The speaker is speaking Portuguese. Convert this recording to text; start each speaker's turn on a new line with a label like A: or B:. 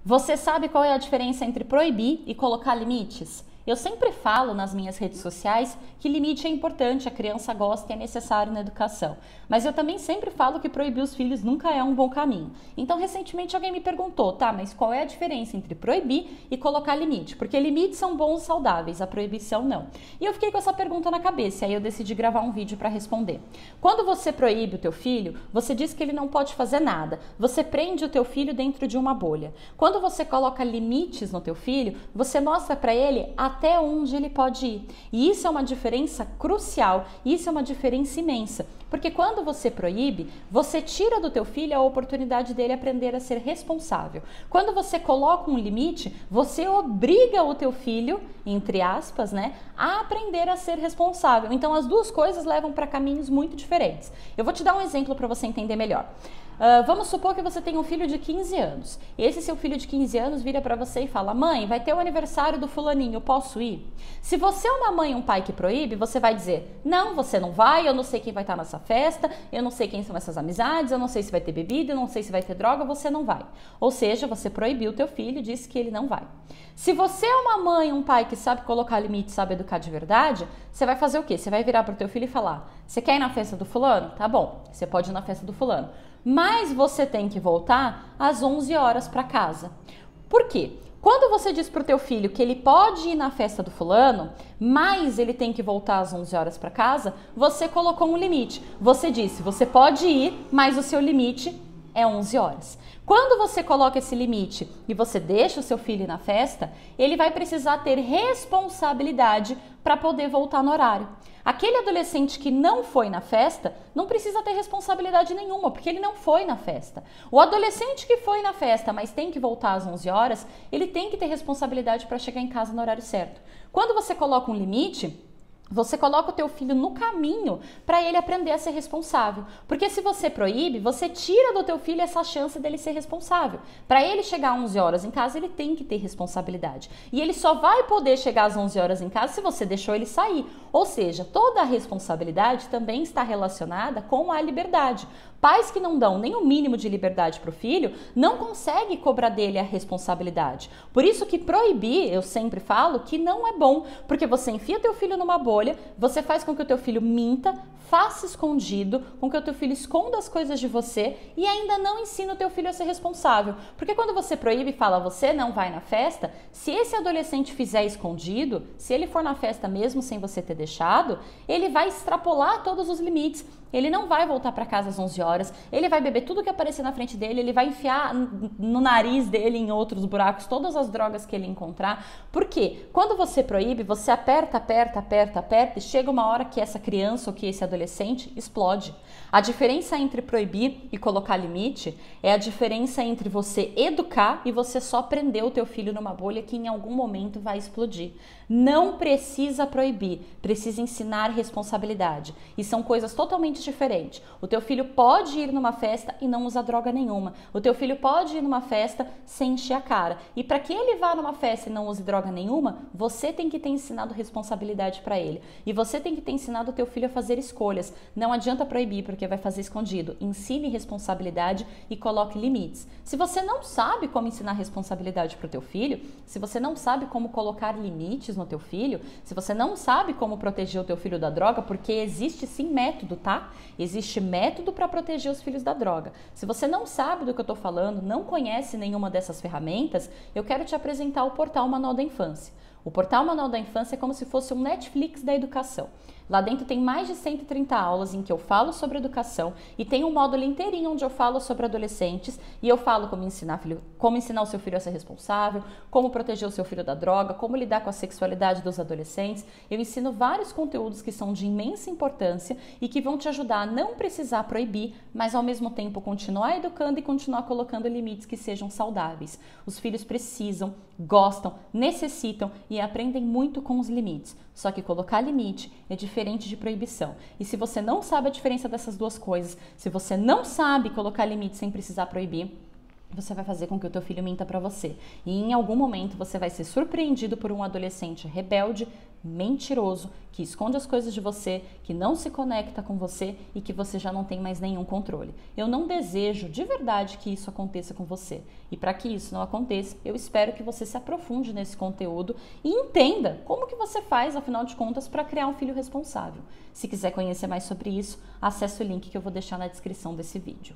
A: Você sabe qual é a diferença entre proibir e colocar limites? Eu sempre falo nas minhas redes sociais que limite é importante, a criança gosta e é necessário na educação. Mas eu também sempre falo que proibir os filhos nunca é um bom caminho. Então, recentemente alguém me perguntou, tá, mas qual é a diferença entre proibir e colocar limite? Porque limites são bons e saudáveis, a proibição não. E eu fiquei com essa pergunta na cabeça, aí eu decidi gravar um vídeo para responder. Quando você proíbe o teu filho, você diz que ele não pode fazer nada. Você prende o teu filho dentro de uma bolha. Quando você coloca limites no teu filho, você mostra para ele até onde ele pode ir. E isso é uma diferença crucial, isso é uma diferença imensa. Porque quando você proíbe, você tira do teu filho a oportunidade dele aprender a ser responsável. Quando você coloca um limite, você obriga o teu filho, entre aspas, né, a aprender a ser responsável. Então as duas coisas levam para caminhos muito diferentes. Eu vou te dar um exemplo para você entender melhor. Vamos supor que você tem um filho de 15 anos. Esse seu filho de 15 anos vira para você e fala: mãe, vai ter o aniversário do fulaninho, posso ir? Se você é uma mãe e um pai que proíbe, você vai dizer: não, você não vai, eu não sei quem vai estar nessa festa, eu não sei quem são essas amizades, eu não sei se vai ter bebida, eu não sei se vai ter droga, você não vai. Ou seja, você proibiu o teu filho e disse que ele não vai. Se você é uma mãe e um pai que sabe colocar limite, sabe educar de verdade, você vai fazer o quê? Você vai virar para o teu filho e falar: você quer ir na festa do fulano? Tá bom, você pode ir na festa do fulano. Mas você tem que voltar às 11 horas para casa. Por quê? Quando você diz para o teu filho que ele pode ir na festa do fulano, mas ele tem que voltar às 11 horas para casa, você colocou um limite. Você disse: você pode ir, mas o seu limite é 11 horas. Quando você coloca esse limite e você deixa o seu filho ir na festa, ele vai precisar ter responsabilidade para poder voltar no horário. Aquele adolescente que não foi na festa não precisa ter responsabilidade nenhuma, porque ele não foi na festa. O adolescente que foi na festa, mas tem que voltar às 11 horas, ele tem que ter responsabilidade para chegar em casa no horário certo. Quando você coloca um limite, você coloca o teu filho no caminho para ele aprender a ser responsável. Porque se você proíbe, você tira do teu filho essa chance dele ser responsável. Para ele chegar às 11 horas em casa, ele tem que ter responsabilidade. E ele só vai poder chegar às 11 horas em casa se você deixou ele sair. Ou seja, toda a responsabilidade também está relacionada com a liberdade. Pais que não dão nem o mínimo de liberdade para o filho não conseguem cobrar dele a responsabilidade. Por isso que proibir, eu sempre falo, que não é bom, porque você enfia teu filho numa bolha, você faz com que o teu filho minta, faça escondido, com que o teu filho esconda as coisas de você e ainda não ensina o teu filho a ser responsável. Porque quando você proíbe e fala: você não vai na festa, se esse adolescente fizer escondido, se ele for na festa mesmo sem você ter deixado, ele vai extrapolar todos os limites. Ele não vai voltar para casa às 11 horas, ele vai beber tudo que aparecer na frente dele, ele vai enfiar no nariz dele, em outros buracos, todas as drogas que ele encontrar. Por quê? Quando você proíbe, você aperta, aperta, aperta, aperta e chega uma hora que essa criança ou que esse adolescente explode. A diferença entre proibir e colocar limite é a diferença entre você educar e você só prender o teu filho numa bolha que em algum momento vai explodir. Não precisa proibir, precisa ensinar responsabilidade. E são coisas totalmente diferentes. O teu filho pode ir numa festa e não usar droga nenhuma. O teu filho pode ir numa festa sem encher a cara. E para que ele vá numa festa e não use droga nenhuma, você tem que ter ensinado responsabilidade para ele. E você tem que ter ensinado o teu filho a fazer escolhas. Não adianta proibir porque vai fazer escondido. Ensine responsabilidade e coloque limites. Se você não sabe como ensinar responsabilidade para o teu filho, se você não sabe como colocar limites no teu filho, se você não sabe como proteger o teu filho da droga, porque existe sim método, tá? Existe método para proteger os filhos da droga. Se você não sabe do que eu estou falando, não conhece nenhuma dessas ferramentas, eu quero te apresentar o portal Manual da Infância. O portal Manual da Infância é como se fosse um Netflix da educação. Lá dentro tem mais de 130 aulas em que eu falo sobre educação e tem um módulo inteirinho onde eu falo sobre adolescentes e eu falo como ensinar o seu filho a ser responsável, como proteger o seu filho da droga, como lidar com a sexualidade dos adolescentes. Eu ensino vários conteúdos que são de imensa importância e que vão te ajudar a não precisar proibir, mas ao mesmo tempo continuar educando e continuar colocando limites que sejam saudáveis. Os filhos precisam, gostam, necessitam e aprendem muito com os limites. Só que colocar limite é diferente de proibição. E se você não sabe a diferença dessas duas coisas, se você não sabe colocar limite sem precisar proibir, você vai fazer com que o teu filho minta para você. E em algum momento você vai ser surpreendido por um adolescente rebelde, mentiroso, que esconde as coisas de você, que não se conecta com você e que você já não tem mais nenhum controle. Eu não desejo de verdade que isso aconteça com você. E para que isso não aconteça, eu espero que você se aprofunde nesse conteúdo e entenda como que você faz, afinal de contas, para criar um filho responsável. Se quiser conhecer mais sobre isso, acesse o link que eu vou deixar na descrição desse vídeo.